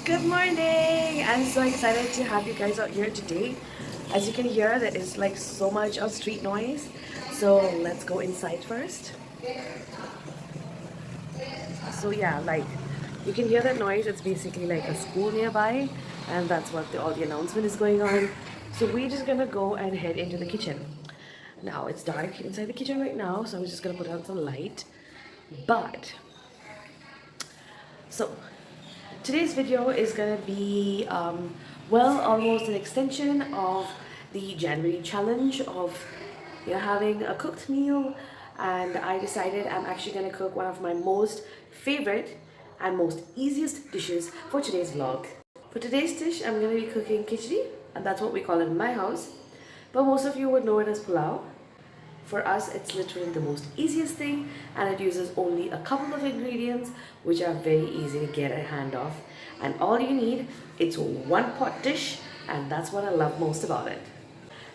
Good morning! I'm so excited to have you guys out here today. As you can hear, there is like so much of street noise. So let's go inside first. So yeah, like you can hear that noise. It's basically like a school nearby, and that's what all the announcement is going on. So we're just gonna go and head into the kitchen. Now it's dark inside the kitchen right now, so I'm just gonna put on some light. But so today's video is going to be, well, almost an extension of the January challenge of having a cooked meal. And I decided I'm actually going to cook one of my most favorite and most easiest dishes for today's vlog. For today's dish, I'm going to be cooking khichdi, and that's what we call it in my house. But most of you would know it as pulao. For us, it's literally the most easiest thing, and it uses only a couple of ingredients which are very easy to get a hand of. And all you need, it's one pot dish, and that's what I love most about it.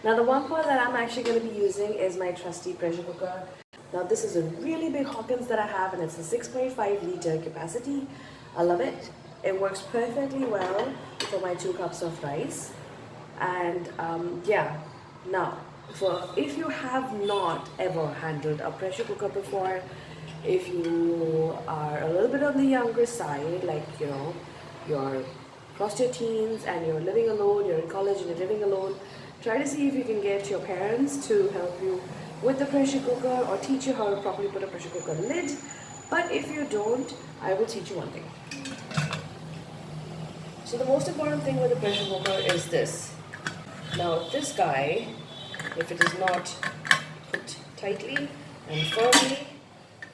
Now the one pot that I'm actually going to be using is my trustee pressure cooker. Now this is a really big Hawkins that I have, and it's a 6.5 liter capacity. I love it. It works perfectly well for my 2 cups of rice. And yeah, now if you have not ever handled a pressure cooker before, if you are a little bit on the younger side, like you're across your teens and you're living alone, you're in college and you're living alone, try to see if you can get your parents to help you with the pressure cooker or teach you how to properly put a pressure cooker lid. But if you don't, I will teach you one thing. So the most important thing with the pressure cooker is this. Now this guy, if it is not put tightly and firmly,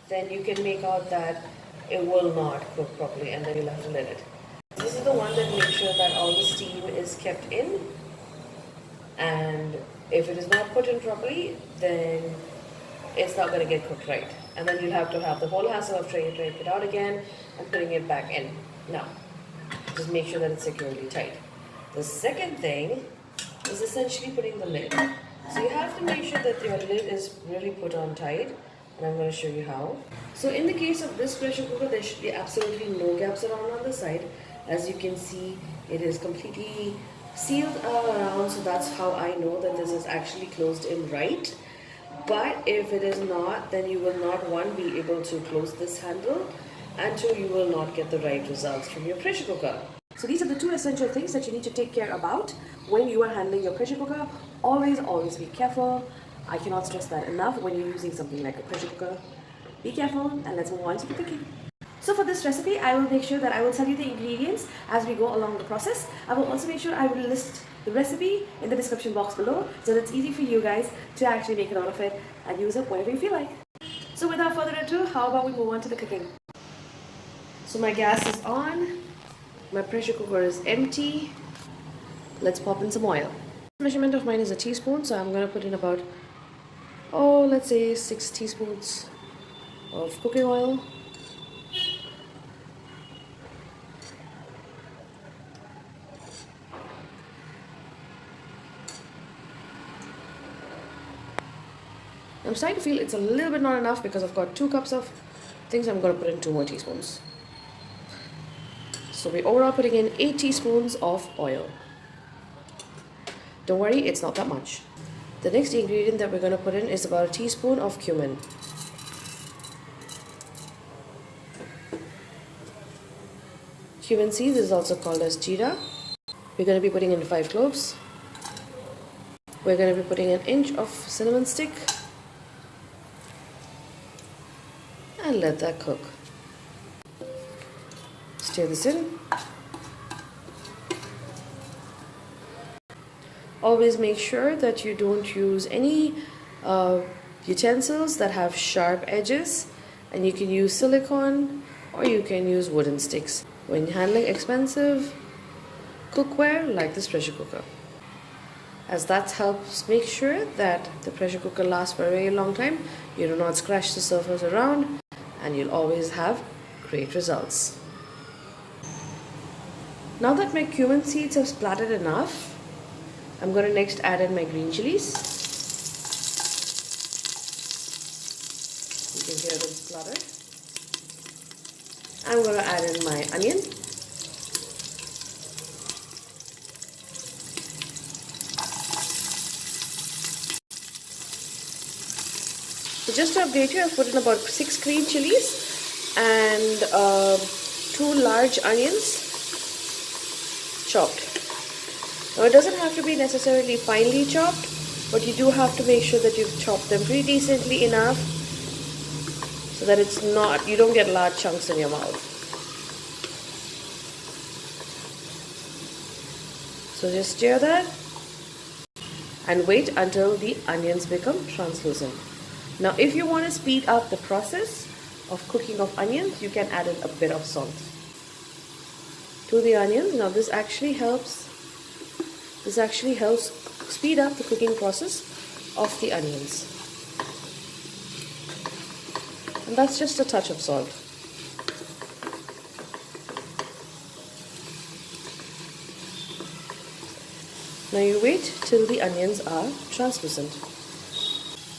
then you can make out that it will not cook properly, and then you'll have to lid it. This is the one that makes sure that all the steam is kept in, and if it is not put in properly, then it's not going to get cooked right. And then you'll have to have the whole hassle of trying to put it out again and putting it back in. Now, just make sure that it's securely tight. The second thing is essentially putting the lid. So you have to make sure that your lid is really put on tight, and I'm going to show you how. So in the case of this pressure cooker, there should be absolutely no gaps around on the side. As you can see, it is completely sealed all around, so that's how I know that this is actually closed in right. But if it is not, then you will not, one, be able to close this handle, and two, you will not get the right results from your pressure cooker. So these are the 2 essential things that you need to take care about when you are handling your pressure cooker. Always be careful. I cannot stress that enough when you're using something like a pressure cooker. Be careful, and let's move on to the cooking. So for this recipe, I will make sure that I will tell you the ingredients as we go along the process. I will also make sure I will list the recipe in the description box below, so that it's easy for you guys to actually make a note of it and use it whenever you feel like. So without further ado, how about we move on to the cooking? So my gas is on. My pressure cooker is empty. Let's pop in some oil. The measurement of mine is a teaspoon, so I'm going to put in about, let's say 6 teaspoons of cooking oil. I'm starting to feel it's a little bit not enough because I've got 2 cups of things. I'm going to put in 2 more teaspoons. So we're overall putting in 8 teaspoons of oil. Don't worry, it's not that much. The next ingredient that we're going to put in is about a teaspoon of cumin. Cumin seeds is also called as Jeera. We're going to be putting in 5 cloves. We're going to be putting an inch of cinnamon stick. And let that cook. Stir this in. Always make sure that you don't use any utensils that have sharp edges, and you can use silicone or you can use wooden sticks when handling expensive cookware like this pressure cooker, as that helps make sure that the pressure cooker lasts for a very long time. You do not scratch the surface around, and you'll always have great results. Now that my cumin seeds have splattered enough, I'm going to next add in my green chillies. You can hear them splatter. I'm going to add in my onion. So just to update you, I've put in about 6 green chilies and 2 large onions chopped. Now it doesn't have to be necessarily finely chopped, but you do have to make sure that you've chopped them pretty decently enough so that you don't get large chunks in your mouth. So just stir that and wait until the onions become translucent. Now if you want to speed up the process of cooking of onions, you can add in a bit of salt to the onions. Now this actually helps speed up the cooking process of the onions. And that's just a touch of salt. Now you wait till the onions are translucent.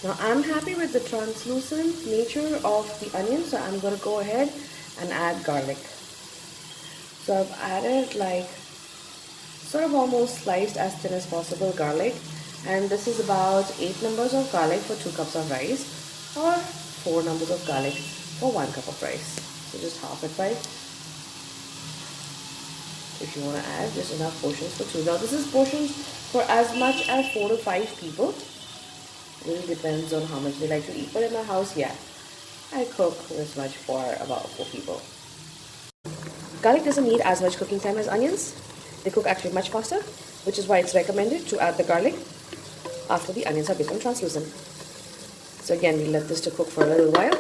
Now I'm happy with the translucent nature of the onions, so I'm going to go ahead and add garlic. So I've added like sort of almost sliced as thin as possible garlic, and this is about 8 numbers of garlic for 2 cups of rice, or 4 numbers of garlic for 1 cup of rice. So just half it by. If you want to add just enough portions for 2. Now this is portions for as much as 4 to 5 people. It really depends on how much they like to eat, but in my house, yeah, I cook this much for about 4 people. Garlic doesn't need as much cooking time as onions. They cook actually much faster, which is why it's recommended to add the garlic after the onions have become translucent. So again, we let this to cook for a little while.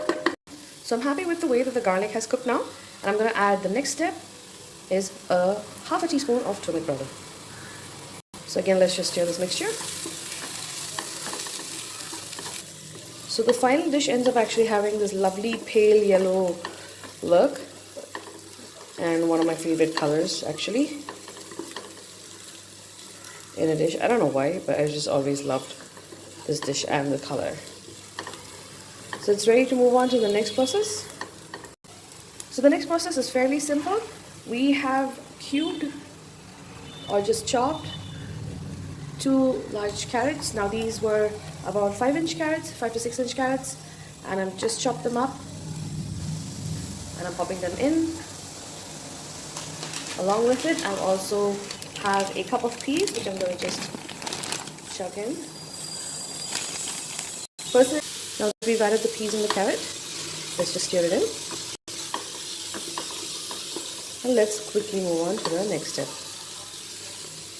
So I'm happy with the way that the garlic has cooked now, and I'm going to add the next step is half a teaspoon of turmeric powder. So again, let's just stir this mixture. So the final dish ends up actually having this lovely pale yellow look, and one of my favorite colors actually in a dish. I don't know why, but I just always loved this dish and the color. So it's ready to move on to the next process. So the next process is fairly simple. We have cubed or just chopped 2 large carrots. Now these were about 5-inch carrots, 5 to 6-inch carrots, and I've just chopped them up and I'm popping them in. Along with it, I also have a cup of peas, which I'm going to just chuck in. First, now that we've added the peas and the carrot, let's just stir it in. And let's quickly move on to the next step.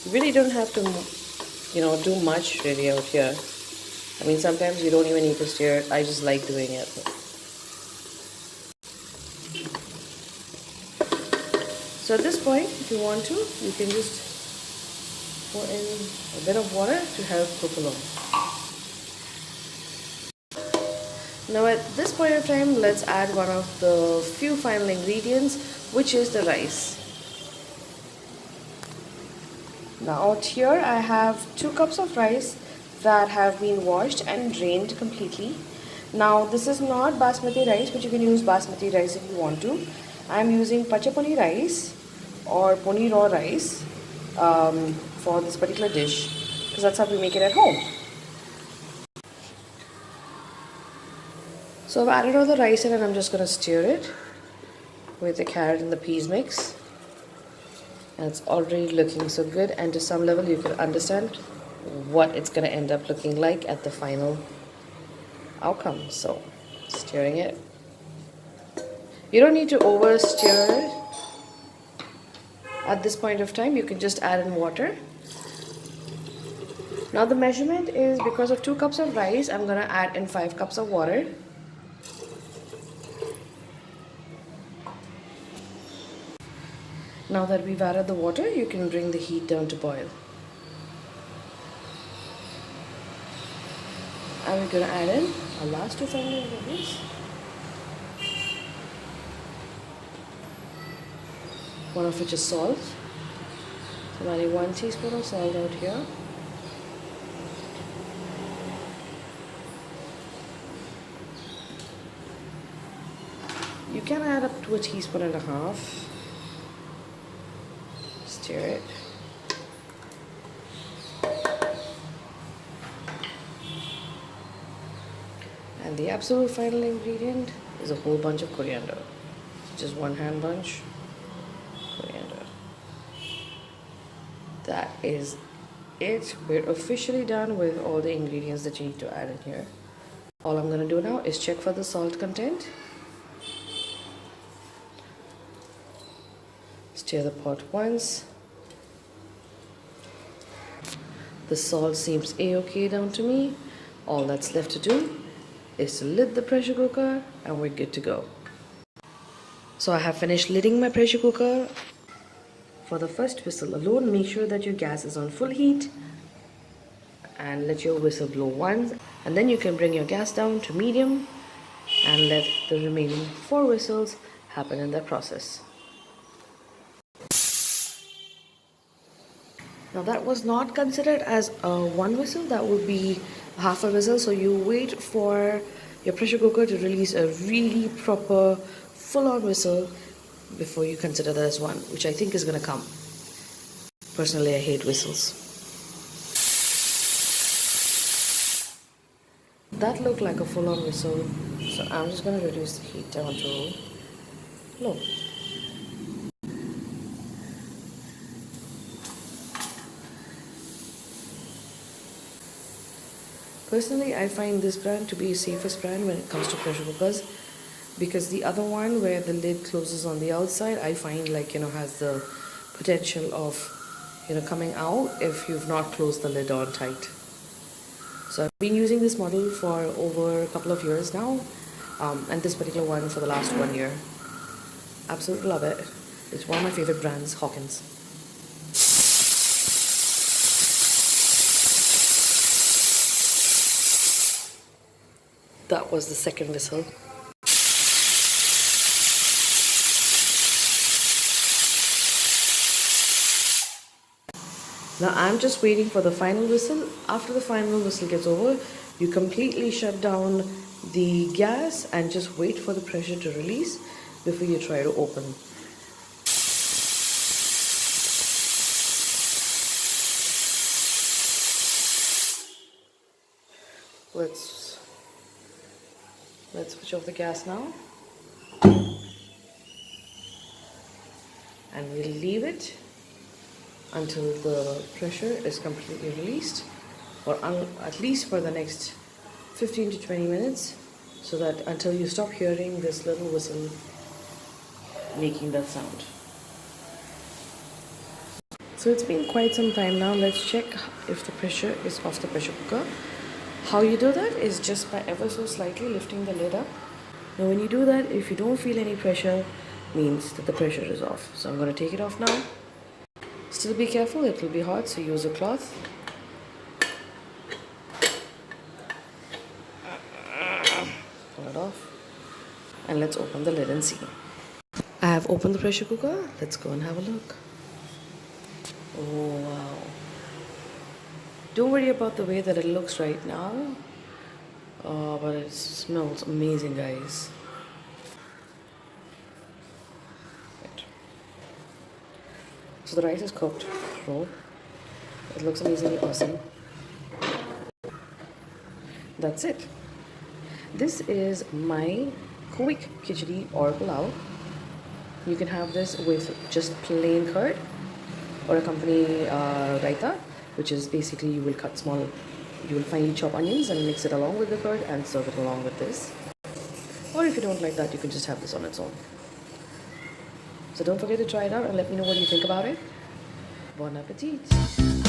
You really don't have to, do much really out here. I mean, sometimes you don't even need to stir it. I just like doing it. So at this point, if you want to, you can just pour in a bit of water to help cook along. Now at this point of time, let's add one of the few final ingredients, which is the rice. Now out here I have 2 cups of rice that have been washed and drained completely. Now this is not basmati rice, but you can use basmati rice if you want to. I'm using pachaponi rice or poni raw rice for this particular dish, because that's how we make it at home. So I've added all the rice in and I'm just going to stir it with the carrot and the peas mix. And it's already looking so good, and to some level you can understand what it's going to end up looking like at the final outcome. So stirring it. You don't need to over stir it. At this point of time, you can just add in water. Now the measurement is, because of 2 cups of rice, I'm going to add in 5 cups of water. Now that we've added the water, you can bring the heat down to boil. And we're going to add in our last 2 final ingredients. One of which is salt. So I'm adding 1 teaspoon of salt out here. You can add up to 1.5 teaspoons. Stir it. And And the absolute final ingredient is a whole bunch of coriander. Just one hand bunch, coriander. That is it. We're officially done with all the ingredients that you need to add in here. All I'm gonna do now is check for the salt content. Stir the pot once. The salt seems a-okay down to me. All that's left to do is to lid the pressure cooker and we're good to go. So I have finished lidding my pressure cooker. For the first whistle alone, make sure that your gas is on full heat and let your whistle blow once, and then you can bring your gas down to medium and let the remaining 4 whistles happen in that process. Now that was not considered as a 1 whistle, that would be half a whistle. So you wait for your pressure cooker to release a really proper full-on whistle before you consider that as 1, which I think is going to come. Personally, I hate whistles. That looked like a full-on whistle, so I'm just going to reduce the heat down to low. Personally, I find this brand to be the safest brand when it comes to pressure cookers, because the other one where the lid closes on the outside, I find has the potential of coming out if you've not closed the lid on tight. So I've been using this model for over a couple of years now, and this particular one for the last 1 year. Absolutely love it. It's one of my favorite brands, Hawkins. That was the second whistle. Now I'm just waiting for the final whistle. After the final whistle gets over, you completely shut down the gas and just wait for the pressure to release before you try to open. Let's switch off the gas now. And we'll leave it until the pressure is completely released, or at least for the next 15 to 20 minutes, so that until you stop hearing this little whistle making that sound. So it's been quite some time now. Let's check if the pressure is off the pressure cooker. How you do that is just by ever so slightly lifting the lid up. Now when you do that, if you don't feel any pressure, means that the pressure is off. So I'm going to take it off now. Still be careful, it will be hot, so use a cloth. Pull it off. And let's open the lid and see. I have opened the pressure cooker. Let's go and have a look. Oh wow. Don't worry about the way that it looks right now. But it smells amazing, guys. So the rice is cooked raw. It looks amazingly awesome. That's it. This is my quick khichadi or pulao. You can have this with just plain curd or accompany raita, which is basically you will finely chop onions and mix it along with the curd and serve it along with this. Or if you don't like that, you can just have this on its own. So don't forget to try it out and let me know what you think about it. Bon appetit!